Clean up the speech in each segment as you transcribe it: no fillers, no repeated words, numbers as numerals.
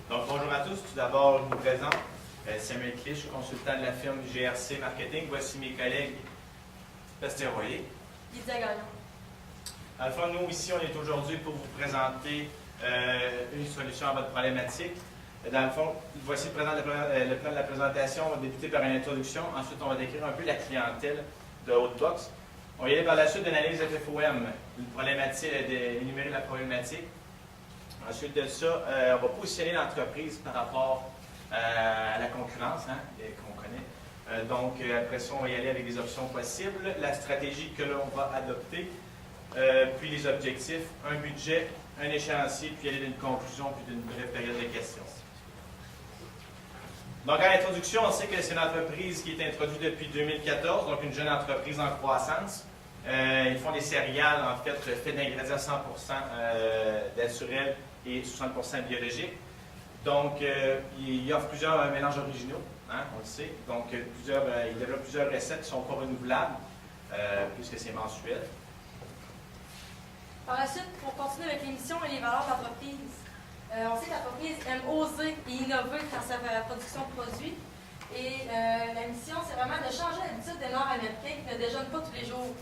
Donc, bonjour à tous. Tout d'abord, je vous présente Samuel Clich, consultant de la firme GRC Marketing. Voici mes collègues Bastien Royer. Lydia Gagnon. Dans le fond, nous, ici, on est aujourd'hui pour vous présenter une solution à votre problématique. Dans le fond, voici le plan de la présentation. On va débuter par une introduction. Ensuite, on va décrire un peu la clientèle de Outbox. On va y aller par la suite d'analyse FFOM, une problématique, d'énumérer la problématique. Ensuite de ça, on va positionner l'entreprise par rapport à la concurrence qu'on connaît. Donc, après ça, on va y aller avec des options possibles, la stratégie que l'on va adopter, puis les objectifs, un budget, un échéancier, puis aller d'une conclusion, puis d'une brève période de questions. Donc, à l'introduction, on sait que c'est une entreprise qui est introduite depuis 2014, donc une jeune entreprise en croissance. Ils font des céréales, en fait, faites d'ingrédients 100% naturels et 60% biologiques. Donc, ils offrent plusieurs mélanges originaux, on le sait. Donc, ils développent plusieurs recettes qui ne sont pas renouvelables, puisque c'est mensuel. Par la suite, pour continuer avec l'émission et les valeurs d'entreprise, on sait que l'entreprise aime oser et innover dans sa production de produits. Et la mission, c'est vraiment de changer l'habitude des Nord-Américains qui ne déjeunent pas tous les jours.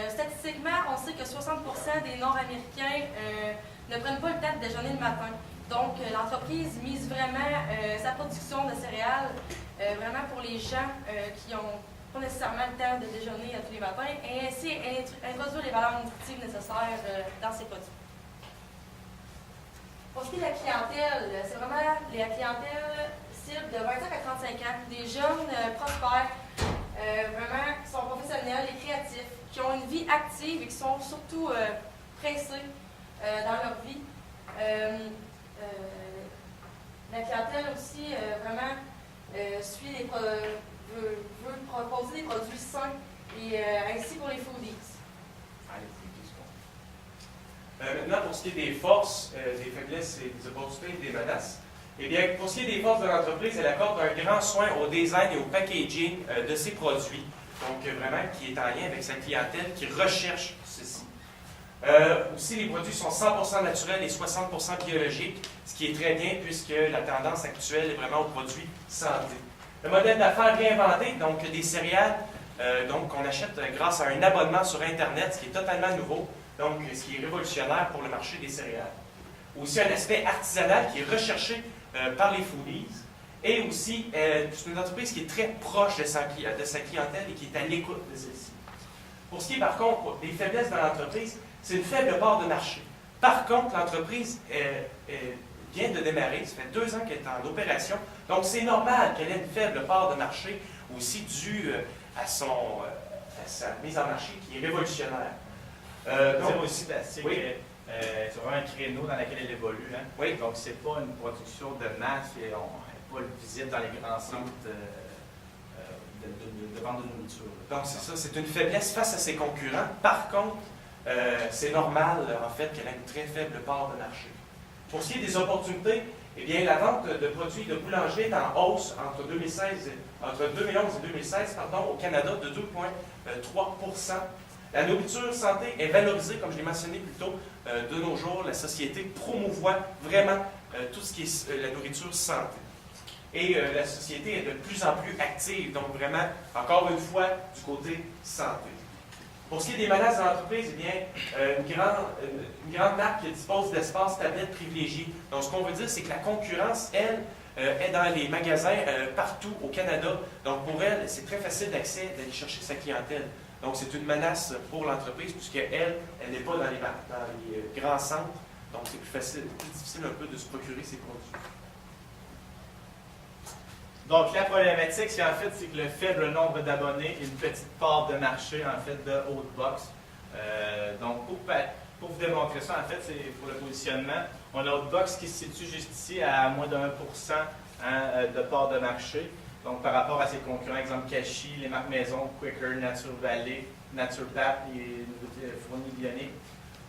Statistiquement, on sait que 60% des Nord-Américains ne prennent pas le temps de déjeuner le matin. Donc, l'entreprise mise vraiment sa production de céréales vraiment pour les gens qui n'ont pas nécessairement le temps de déjeuner tous les matins et ainsi introduire les valeurs nutritives nécessaires dans ces produits. Pour ce qui est de la clientèle, c'est vraiment la clientèle cible de 25 à 35 ans, des jeunes prospères, vraiment qui sont professionnels et créatifs, qui ont une vie active et qui sont surtout pressés dans leur vie. La clientèle aussi vraiment veut proposer des produits sains et ainsi pour les foodies. Maintenant, pour ce qui est des forces, des faiblesses, des opportunités et des menaces, eh bien, pour ce qui est des forces de l'entreprise, elle accorde un grand soin au design et au packaging de ses produits. Donc, vraiment, qui est en lien avec sa clientèle qui recherche ceci. Aussi, les produits sont 100% naturels et 60% biologiques, ce qui est très bien puisque la tendance actuelle est vraiment aux produits santé. Le modèle d'affaires réinventé, donc des céréales, qu'on achète grâce à un abonnement sur Internet, ce qui est totalement nouveau, donc ce qui est révolutionnaire pour le marché des céréales. Aussi, un aspect artisanal qui est recherché par les foodies. Et aussi, c'est une entreprise qui est très proche de sa clientèle et qui est à l'écoute de celle-ci. Pour ce qui est, par contre, des faiblesses dans l'entreprise, c'est une faible part de marché. Par contre, l'entreprise vient de démarrer, ça fait 2 ans qu'elle est en opération, donc c'est normal qu'elle ait une faible part de marché, aussi due à sa mise en marché qui est révolutionnaire. Donc, aussi, c'est oui. c'est vraiment un créneau dans lequel elle évolue. Oui. Donc, ce n'est pas une production de masse et on n'est pas visible dans les grands centres de vente de nourriture. Donc, c'est ça, c'est une faiblesse face à ses concurrents. Par contre, c'est normal, en fait, qu'elle ait une très faible part de marché. Pour ce qui est des opportunités, eh bien, la vente de produits de boulangerie est en hausse entre 2011 et 2016 au Canada de 2,3 %. La nourriture santé est valorisée, comme je l'ai mentionné plus tôt, de nos jours. La société promouvoit vraiment tout ce qui est la nourriture santé. Et la société est de plus en plus active, donc vraiment, encore une fois, du côté santé. Pour ce qui est des menaces de l'entreprise, eh bien, une grande marque qui dispose d'espaces tablettes privilégiés. Donc, ce qu'on veut dire, c'est que la concurrence, elle, est dans les magasins partout au Canada. Donc, pour elle, c'est très facile d'accès, d'aller chercher sa clientèle. Donc, c'est une menace pour l'entreprise, puisqu'elle n'est pas dans les grands centres. Donc, c'est plus difficile un peu de se procurer ses produits. Donc, la problématique, c'est que le faible nombre d'abonnés et une petite part de marché, en fait, de Outbox. Donc, pour vous démontrer ça, en fait, c'est pour le positionnement. On a Outbox qui se situe juste ici à moins de 1% de part de marché. Donc, par rapport à ses concurrents, exemple Kashi, les marques maison, Quaker, Nature Valley, Nature Pack et Fournis Bionic.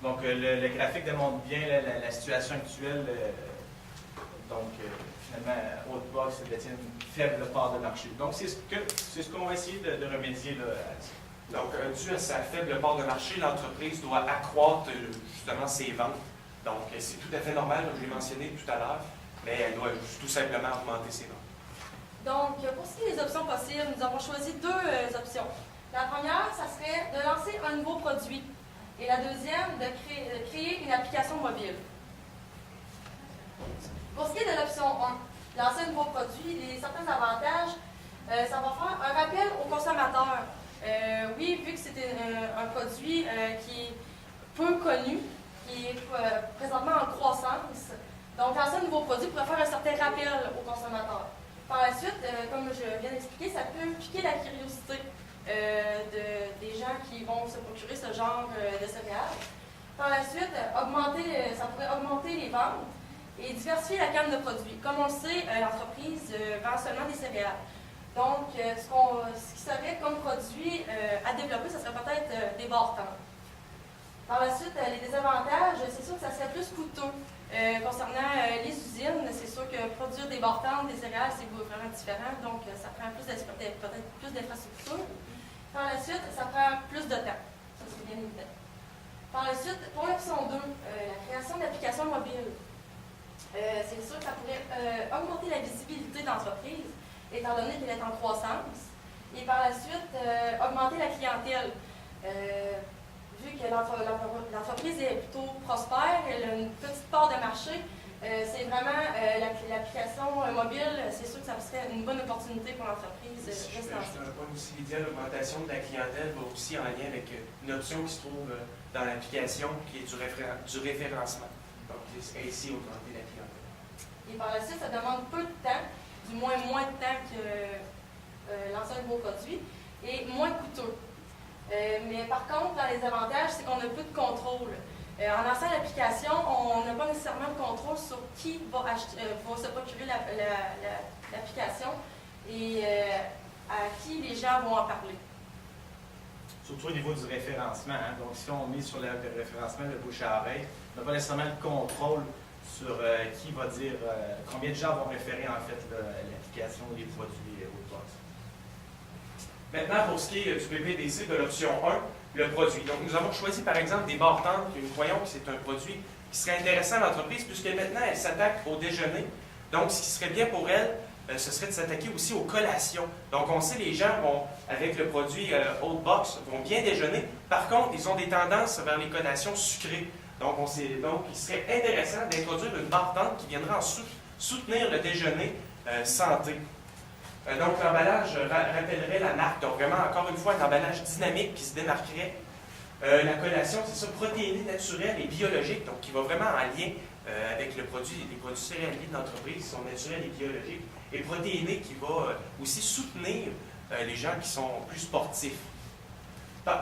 Donc, le graphique démontre bien la situation actuelle. Finalement, Outbox détient une faible part de marché. Donc, c'est ce qu'on va essayer de remédier là, à ça. Donc, dû à sa faible part de marché, l'entreprise doit accroître justement ses ventes. Donc, c'est tout à fait normal, comme je l'ai mentionné tout à l'heure. mais elle doit tout simplement augmenter ses ventes. Donc, pour ce qui est des options possibles, nous avons choisi deux options. La première, ça serait de lancer un nouveau produit. Et la deuxième, de créer une application mobile. Pour ce qui est de l'option 1, lancer un nouveau produit, certains avantages, ça va faire un rappel aux consommateurs. Oui, vu que c'est un produit qui est peu connu, qui est présentement en croissance, donc lancer un nouveau produit pourrait faire un certain rappel aux consommateurs. Par la suite, comme je viens d'expliquer, ça peut piquer la curiosité des gens qui vont se procurer ce genre de céréales. Par la suite, ça pourrait augmenter les ventes et diversifier la gamme de produits. Comme on le sait, l'entreprise vend seulement des céréales. Donc, ce qui serait comme produit à développer, ce serait peut-être des barres-tentes. Par la suite, les désavantages, c'est sûr que ça serait plus coûteux. Concernant les usines, c'est sûr que produire des barres-tentes, des céréales, c'est vraiment différent, donc ça prend peut-être plus d'infrastructures. Par la suite, ça prend plus de temps. Ça, c'est bien évident. Par la suite, pour l'option 2, la création d'applications mobiles. C'est sûr que ça pourrait augmenter la visibilité d'entreprise, étant donné qu'elle est en croissance. Et par la suite, augmenter la clientèle. Vu que l'entreprise est plutôt prospère, elle a une petite part de marché, c'est vraiment l'application mobile, c'est sûr que ça serait une bonne opportunité pour l'entreprise. Si je peux un point aussi, Lydia, l'augmentation de la clientèle va aussi en lien avec une option qui se trouve dans l'application qui est du référencement. Donc, ainsi augmenter la clientèle. Et par la suite, ça demande peu de temps, du moins de temps que lancer un nouveau produit, et moins coûteux. Mais par contre, dans les avantages, c'est qu'on a peu de contrôle. En lançant l'application, on n'a pas nécessairement de contrôle sur qui va se procurer l'application et à qui les gens vont en parler. Surtout au niveau du référencement. Hein. Donc, si on mise sur le référencement de bouche à oreille, on n'a pas nécessairement le contrôle sur qui va dire combien de gens vont référer en fait l'application ou les produits Woodbox. Maintenant, pour ce qui est du PPDC de l'option 1, le produit. Donc, nous avons choisi par exemple des barres-tentes, que nous croyons que c'est un produit qui serait intéressant à l'entreprise, puisque maintenant, elle s'attaque au déjeuner. Donc, ce qui serait bien pour elle, ce serait de s'attaquer aussi aux collations. Donc, on sait les gens vont, avec le produit Woodbox, vont bien déjeuner. Par contre, ils ont des tendances vers les collations sucrées. Donc, il serait intéressant d'introduire une barre-tente qui viendrait soutenir le déjeuner santé. Donc, l'emballage rappellerait la marque. Donc, vraiment, encore une fois, un emballage dynamique qui se démarquerait. La collation, c'est ça, protéinée, naturelle et biologique, donc qui va vraiment en lien avec les produits céréaliers de l'entreprise, qui sont naturels et biologiques, et protéinée qui va aussi soutenir les gens qui sont plus sportifs.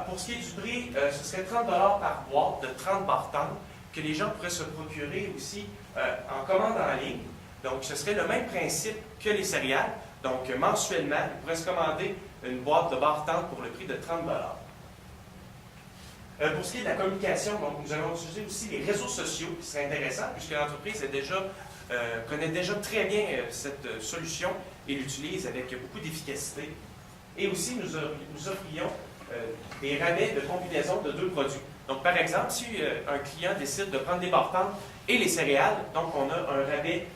Pour ce qui est du prix, ce serait 30 $ par boîte de 30 barres-tentes que les gens pourraient se procurer aussi en commande en ligne. Donc, ce serait le même principe que les céréales. Donc, mensuellement, ils pourraient se commander une boîte de barres-tentes pour le prix de 30 $. Pour ce qui est de la communication, donc, nous allons utiliser aussi les réseaux sociaux, qui serait intéressant, puisque l'entreprise connaît déjà très bien cette solution et l'utilise avec beaucoup d'efficacité. Et aussi, nous offrions des rabais de combinaison de 2 produits. Donc, par exemple, si un client décide de prendre des barres-tentes et les céréales, donc on a un rabais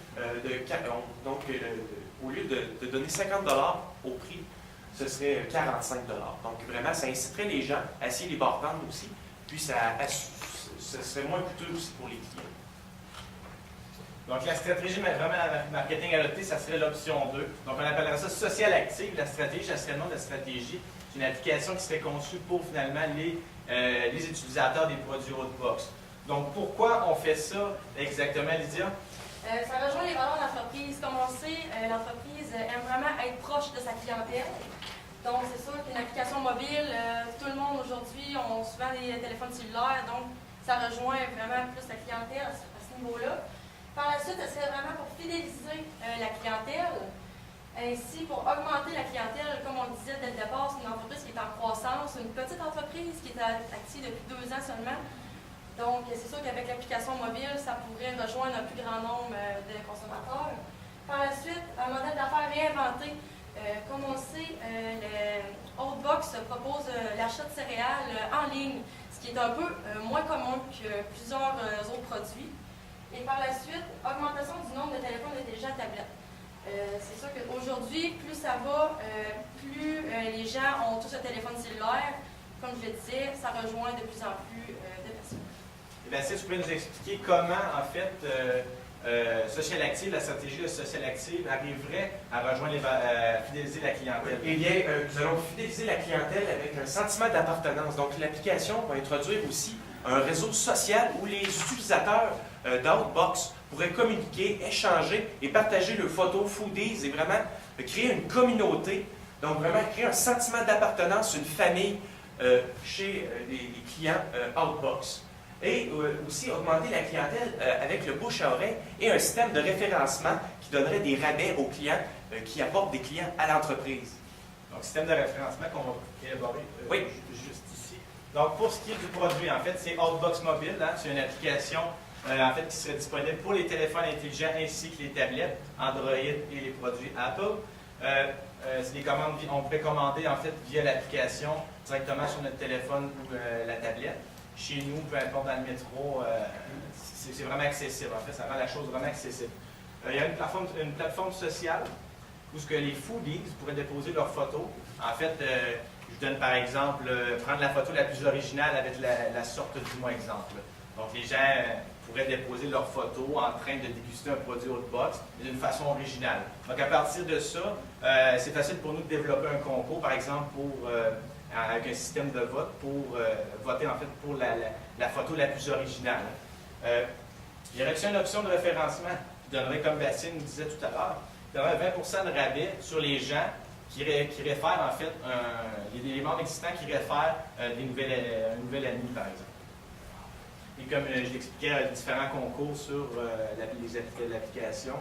au lieu de donner 50 $ au prix, ce serait 45 $. Donc, vraiment, ça inciterait les gens à essayer les barres-tentes aussi, puis ce serait moins coûteux aussi pour les clients. Donc, la stratégie vraiment marketing adoptée, ça serait l'option 2. Donc, on appellerait ça social active. La stratégie, ça serait le nom de la stratégie. C'est une application qui serait conçue pour finalement les utilisateurs des produits Woodbox. Donc, pourquoi on fait ça exactement, Lydia? Ça rejoint les valeurs d'entreprise. Comme on sait, l'entreprise aime vraiment être proche de sa clientèle. Donc, c'est sûr qu'une application mobile, tout le monde aujourd'hui a souvent des téléphones cellulaires, donc ça rejoint vraiment plus la clientèle à ce niveau-là. Par la suite, ça serait vraiment pour fidéliser la clientèle. Ainsi, pour augmenter la clientèle, comme on le disait dès le départ, c'est une entreprise qui est en croissance, une petite entreprise qui est active depuis 2 ans seulement. Donc, c'est sûr qu'avec l'application mobile, ça pourrait rejoindre un plus grand nombre de consommateurs. Par la suite, un modèle d'affaires réinventé. Comme on sait, Woodbox propose l'achat de céréales en ligne, ce qui est un peu moins commun que plusieurs autres produits. Et par la suite, augmentation du nombre de téléphones intelligents tablettes. C'est sûr qu'aujourd'hui, plus ça va, plus les gens ont tous un téléphone cellulaire. Comme je le disais, ça rejoint de plus en plus de personnes. Et bien, si tu peux nous expliquer comment, en fait, Social Active, la stratégie de Social Active arriverait à rejoindre fidéliser la clientèle? Eh bien, nous allons fidéliser la clientèle avec un sentiment d'appartenance. Donc, l'application va introduire aussi un réseau social où les utilisateurs d'Outbox pourraient communiquer, échanger et partager leurs photos, foodies et vraiment créer une communauté. Donc, vraiment créer un sentiment d'appartenance, une famille chez les clients Outbox. Et aussi augmenter la clientèle avec le bouche à oreille et un système de référencement qui donnerait des rabais aux clients qui apportent des clients à l'entreprise. Donc, système de référencement qu'on va élaborer oui. Juste ici. Donc, pour ce qui est du produit, en fait, c'est Outbox Mobile. Hein, c'est une application en fait, qui serait disponible pour les téléphones intelligents ainsi que les tablettes, Android et les produits Apple. C'est des commandes, on peut commander en fait via l'application directement sur notre téléphone ou la tablette. Chez nous, peu importe dans le métro, c'est vraiment accessible. En fait, ça rend la chose vraiment accessible. Il y a une plateforme sociale où ce que les foodies pourraient déposer leurs photos. En fait, je donne par exemple, prendre la photo la plus originale avec la sorte du mois exemple. Donc, les gens pourraient déposer leurs photos en train de déguster un produit Outbox, mais d'une façon originale. Donc, à partir de ça, c'est facile pour nous de développer un concours, par exemple, avec un système de vote pour voter en fait pour la photo la plus originale. Il y aurait aussi une option de référencement qui donnerait, comme Bastien nous disait tout à l'heure, donnerait 20% de rabais sur les gens qui réfèrent en fait les membres existants qui réfèrent un nouvel ami, par exemple. Et comme je l'expliquais, différents concours sur l'application,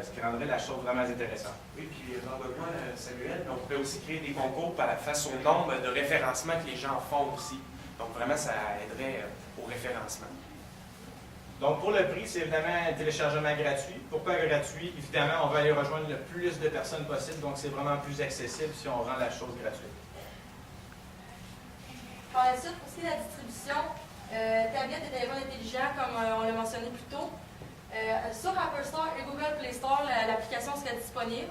ce qui rendrait la chose vraiment intéressante. Oui, puis rendez-moi, Samuel, on pourrait aussi créer des concours face au nombre de référencements que les gens font aussi. Donc vraiment, ça aiderait au référencement. Donc pour le prix, c'est évidemment un téléchargement gratuit. Pourquoi gratuit? Évidemment, on veut aller rejoindre le plus de personnes possible, donc c'est vraiment plus accessible si on rend la chose gratuite. Par la suite, pour ce qui est de la distribution, tablettes et téléphones intelligents, comme on l'a mentionné plus tôt, sur Apple Store et Google Play Store, l'application serait disponible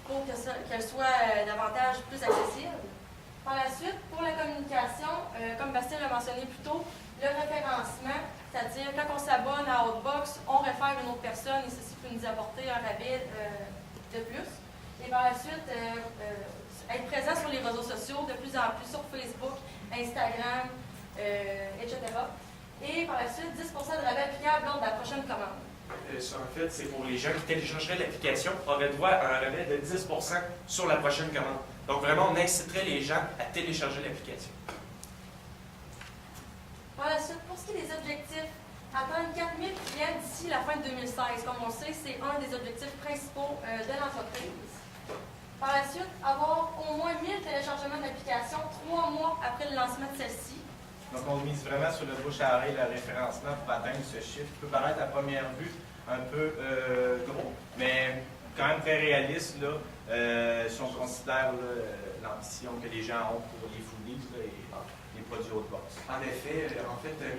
pour qu'elle soit davantage plus accessible. Par la suite, pour la communication, comme Bastien l'a mentionné plus tôt, le référencement, c'est-à-dire quand on s'abonne à Outbox, on réfère une autre personne et ceci peut nous apporter un rabais de plus. Et par la suite, être présent sur les réseaux sociaux, de plus en plus sur Facebook, Instagram, etc. Et par la suite, 10% de rabais applicable lors de la prochaine commande. En fait, c'est pour les gens qui téléchargeraient l'application, auraient droit à un rabais de 10% sur la prochaine commande. Donc vraiment, on inciterait les gens à télécharger l'application. Par la suite, pour ce qui est des objectifs, atteindre 4000 clients d'ici la fin de 2016. Comme on le sait, c'est un des objectifs principaux de l'entreprise. Par la suite, avoir au moins 1000 téléchargements d'applications 3 mois après le lancement de celle-ci. Donc, on mise vraiment sur le bouche à oreille, le référencement pour atteindre ce chiffre. Qui peut paraître à première vue un peu gros, mais quand même très réaliste là, si on considère l'ambition que les gens ont pour les foodies et les produits Outbox. En effet,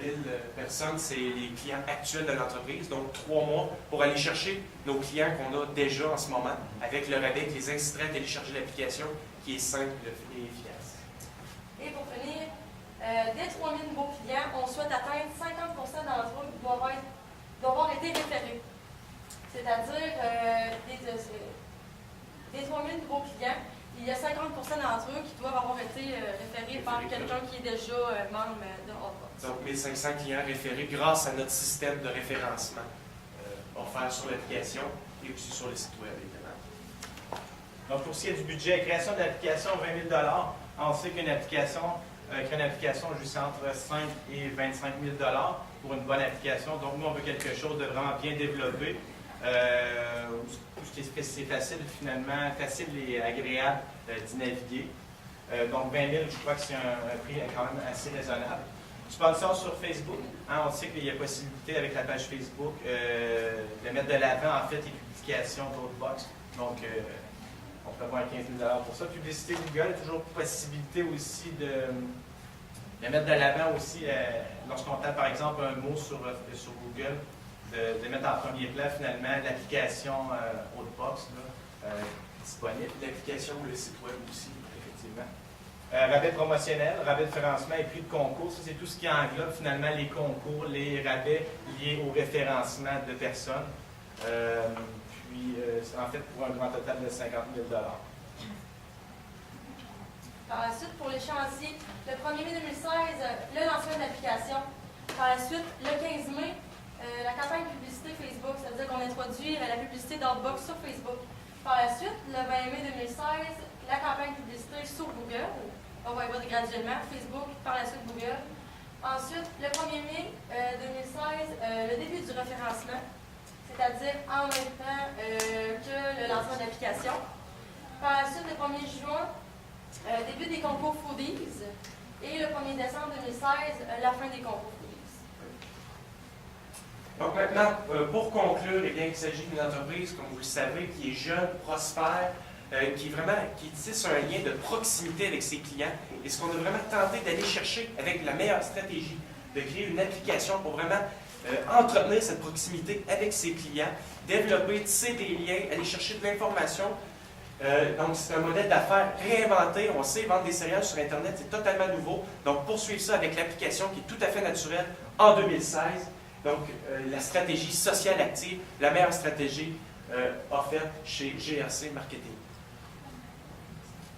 1000 personnes, c'est les clients actuels de l'entreprise, donc 3 mois pour aller chercher nos clients qu'on a déjà en ce moment, avec le rabais qui les inciterait à télécharger l'application, qui est simple et efficace. Et pour finir, dès 3000 nouveaux clients, on souhaite atteindre 50% d'entre eux qui doivent avoir été référés. C'est-à-dire, des 3000 nouveaux clients, il y a 50% d'entre eux qui doivent avoir été référés par quelqu'un qui est déjà membre de Outbox. Donc, 1500 clients référés grâce à notre système de référencement offert sur l'application et aussi sur le site web, évidemment. Donc, pour ce qui est du budget, création de l'application, 20 000 $. On sait qu'une application, créer une application juste entre 5 et 25 000 $ pour une bonne application. Donc, nous, on veut quelque chose de vraiment bien développé. C'est facile finalement, facile et agréable d'y naviguer. Donc 20 000, je crois que c'est un prix quand même assez raisonnable. Sponsor sur Facebook, hein, on sait qu'il y a possibilité avec la page Facebook de mettre de l'avant en fait les publications d'Outbox. Donc on peut avoir 15 000 $ pour ça. Publicité Google, toujours possibilité aussi de mettre de l'avant aussi lorsqu'on tape par exemple un mot sur Google. de mettre en premier plan finalement l'application Outbox disponible. L'application ou le site web aussi, effectivement. Rabais promotionnel, rabais de référencement et prix de concours, ça c'est tout ce qui englobe finalement les concours, les rabais liés au référencement de personnes. En fait, pour un grand total de 50 000 $. Par la suite, pour l'échéancier, le 1er mai 2016, le lancement de l'application. Par la suite, le 15 mai, la campagne publicité Facebook, c'est-à-dire qu'on introduit la publicité d'Outbox sur Facebook. Par la suite, le 20 mai 2016, la campagne publicité sur Google. On va y voir graduellement, Facebook, par la suite Google. Ensuite, le 1er mai 2016, le début du référencement, c'est-à-dire en même temps que le lancement de l'application. Par la suite, le 1er juin, début des concours Foodies. Et le 1er décembre 2016, la fin des concours Foodies. Donc maintenant, pour conclure, eh bien, il s'agit d'une entreprise, comme vous le savez, qui est jeune, prospère, qui tisse un lien de proximité avec ses clients. Et ce qu'on a vraiment tenté d'aller chercher avec la meilleure stratégie, de créer une application pour vraiment entretenir cette proximité avec ses clients, développer, tisser des liens, aller chercher de l'information. Donc, c'est un modèle d'affaires réinventé. On sait vendre des céréales sur Internet, c'est totalement nouveau. Donc, poursuivre ça avec l'application qui est tout à fait naturelle en 2016. Donc, la stratégie sociale active, la meilleure stratégie offerte chez GRC Marketing.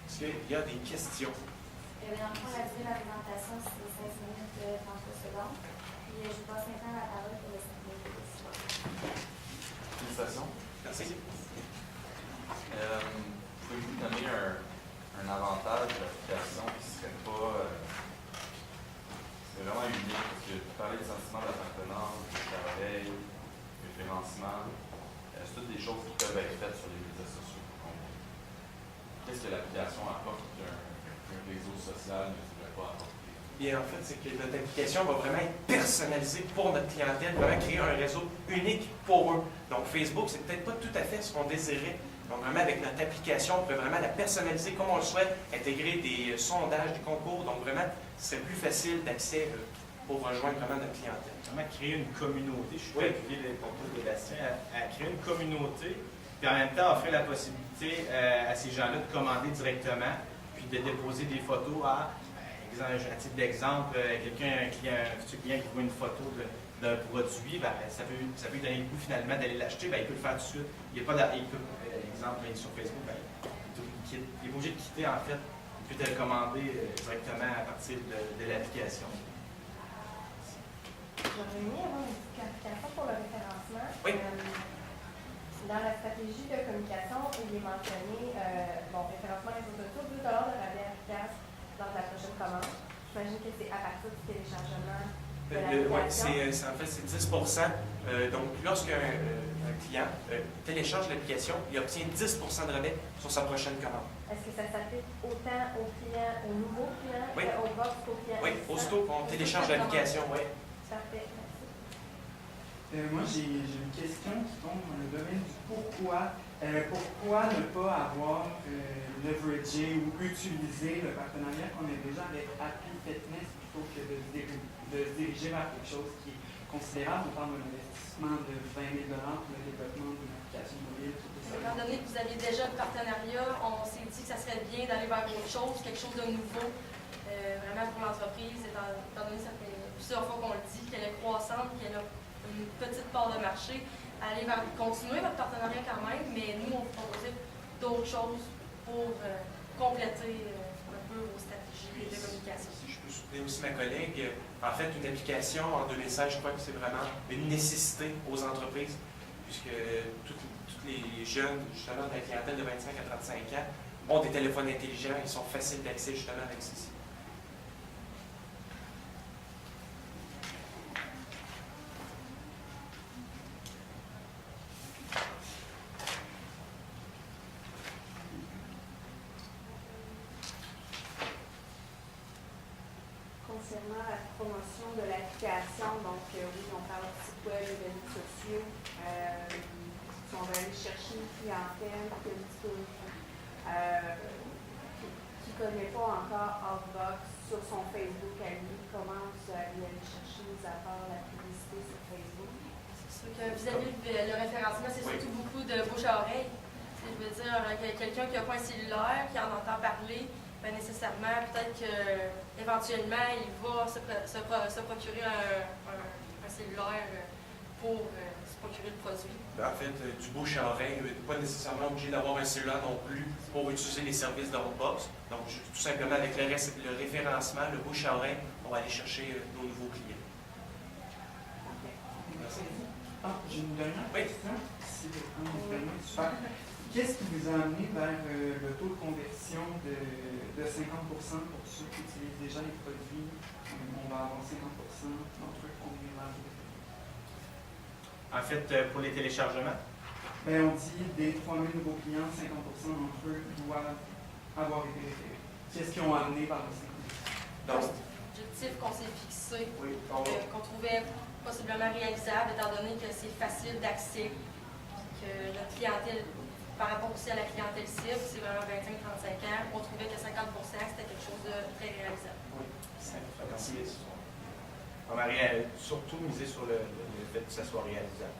Est-ce qu'il y a des questions? Dans le fond, la durée de la présentation, c'est 16 minutes 33 secondes. Puis, je passe maintenant la parole pour le secrétaire de l'histoire. Félicitations. Merci. Pouvez-vous donner un avantage de l'application qui ne serait pas. C'est vraiment unique parce que vous parlez de sentiment d'appartenance, de travail, de référencement. C'est toutes des choses qui peuvent être faites sur les médias sociaux. Qu'est-ce que l'application apporte qu'un réseau social ne pourrait pas apporter? Bien, en fait, c'est que notre application va vraiment être personnalisée pour notre clientèle, vraiment créer un réseau unique pour eux. Donc, Facebook, c'est peut-être pas tout à fait ce qu'on désirait. Donc, vraiment, avec notre application, on peut vraiment la personnaliser comme on le souhaite, intégrer des sondages, des concours. Donc, vraiment, ce serait plus facile d'accès pour rejoindre vraiment notre clientèle. Vraiment créer une communauté. Je suis pas appuyé les propos de Bastien à créer une communauté, puis en même temps offrir la possibilité à ces gens-là de commander directement, puis de déposer des photos à, un type d'exemple, un futur client qui voit une photo d'un produit, ben, ça peut lui donner le goût finalement d'aller l'acheter, ben, il peut le faire tout de suite. Il peut, exemple, sur Facebook, ben, il n'est pas obligé de quitter en fait, il peut te le commander directement à partir de l'application. J'aurais mis avant une petite clarification pour le référencement. Oui. Dans la stratégie de communication, il est mentionné référencement réseaux sociaux, 2 $ de rabais efficace lors de la prochaine commande. J'imagine que c'est à partir du téléchargement de l'application. En fait, c'est 10 donc, lorsqu'un client télécharge l'application, il obtient 10 de rabais sur sa prochaine commande. Est-ce que ça s'applique autant aux clients, aux nouveaux clients, Oui. aux box qu'aux clients? Oui, aussitôt qu'on télécharge l'application, oui. Parfait, merci. Moi, j'ai une question qui tombe dans le domaine du pourquoi. Pourquoi ne pas avoir leveragé ou utilisé le partenariat qu'on a déjà avec Happy Fitness plutôt que de se diriger vers quelque chose qui est considérable? On parle d'un investissement de 20 000 $ pour le développement d'une application mobile. Étant donné que vous aviez déjà le partenariat, on s'est dit que ça serait bien d'aller vers autre chose, quelque chose de nouveau, vraiment pour l'entreprise, étant donné que ça fait plusieurs fois qu'on le dit, qu'elle est croissante, qu'elle a une petite part de marché, aller vers continuer votre partenariat quand même, mais nous, on vous proposait d'autres choses pour compléter un peu vos stratégies de communication. Si je peux soutenir aussi ma collègue, en fait, une application en 2016, je crois que c'est vraiment une nécessité aux entreprises, puisque tous les jeunes, justement, de la clientèle de 25 à 35 ans, ont des téléphones intelligents, ils sont faciles d'accès justement avec ceci. Concernant la promotion de l'application, donc oui, on parle de site web et de réseaux sociaux. Si on va aller chercher une clientèle qui ne connaît pas encore Outbox sur son Facebook à lui, comment vous allez aller chercher, mis à part la publicité sur Facebook? Vis-à-vis le référencement, c'est Oui. surtout beaucoup de bouche à oreille. Je veux dire, quelqu'un qui n'a pas un cellulaire, qui en entend parler, ben nécessairement, peut-être qu'éventuellement, il va se procurer un cellulaire pour se procurer le produit. En fait, du bouche à oreille, pas nécessairement obligé d'avoir un cellulaire non plus pour utiliser les services d'Outbox. Donc, tout simplement, avec le référencement, le bouche à oreille, on va aller chercher nos nouveaux clients. Merci. Ah, j'ai une dernière Oui. question. Si vous pouvez me permettre. Super. Qu'est-ce qui vous a amené vers le taux de conversion de 50% pour ceux qui utilisent déjà les produits? On va avoir 50% d'entre eux qu'on est vers. En fait, pour les téléchargements, Ben, on dit des 3000 nouveaux clients, 50% d'entre eux doivent avoir été référés. Qu'est-ce qu'ils ont amené par le 50%? Donc, L'objectif qu'on s'est fixé, oui, qu'on trouvait possiblement réalisable, étant donné que c'est facile d'accès, que notre clientèle, par rapport aussi à la clientèle cible, c'est vraiment 25-35 ans, on trouvait que 50%, c'était quelque chose de très réalisable. merci. On va surtout miser sur le fait que ça soit réalisable.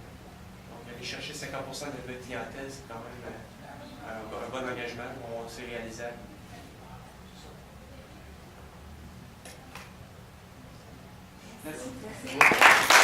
donc, aller chercher 50% de notre clientèle, c'est quand même un bon engagement. C'est réalisable. Merci. Merci.